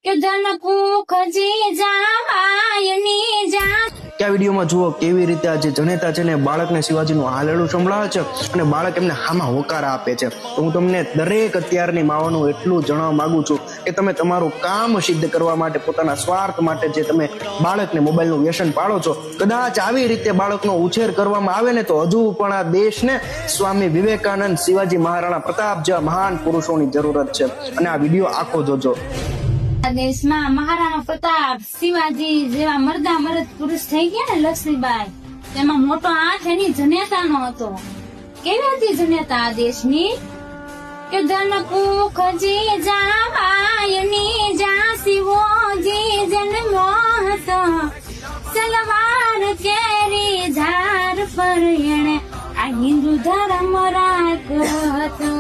કે જનકું ખજી જાવાયની જા કે આ વિડીયોમાં જુઓ કેવી રીતે આ જે જનેતા છે ને બાળકને શિવાજીનું હાલેલું સંભળાવે છે અને બાળક એમને હામાં હોકારા આપે છે. તો હું તમને દરેક અત્યારની માવાનું એટલું જણાવવા માંગુ છું કે તમે તમારું કામ સિદ્ધ કરવા માટે પોતાના સ્વાર્થ માટે જે તમે બાળકને મોબાઈલનું વ્યસન પાડો છો, કદાચ આવી રીતે બાળકનો ઉછેર કરવામાં આવે ને તો હજુ પણ આ દેશને સ્વામી વિવેકાનંદ, શિવાજી મહારાણા પ્રતાપ જેવા મહાન પુરુષોની જરૂરત છે. અને આ વિડીયો આખો જોજો. દેશમાં મહારાણા પ્રતાપ, શિવાજી જેવા મર્દા મરદ પુરુષ થઈ ગયા ને લક્ષ્મીબાઈ, તેમાં મોટો હાથ એની જનેતાનો હતો. કેવી હતી જનેતા આ દેશની? કે જનકું ખજી જાવાયની જા શિવોજી જન્મો હતો, સલવાર કેરી ધાર પર એણે આ હિન્દુ ધર્મ રાખ્યો હતો.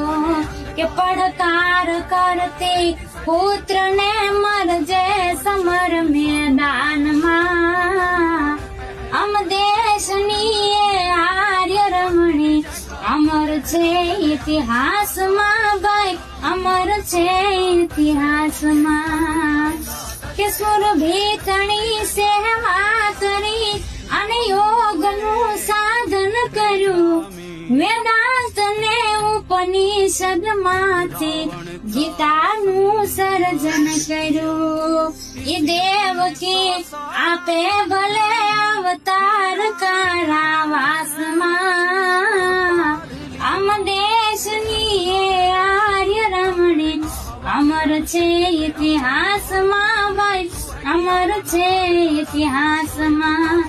કે પડકાર કરતી પુત્ર ને મરજે સમર મેદાનમાં, અમ દેશની એ આર્ય રમણી અમર છે ઇતિહાસમાં, ભાઈ અમર છે ઇતિહાસમાં. કે સુર ભીતણી સેવા કરી અને યોગનું સાધન કર્યું, વેદાંત ને ઉપનિષદ માંથી ગીતાનું સર્જન કર્યું. એ દેવકી આપે ભલે અવતાર કારાવાસમાં, આમ દેશની એ આર્ય રમણી અમર છે ઇતિહાસમાં, ભાઈ અમર છે ઇતિહાસમાં.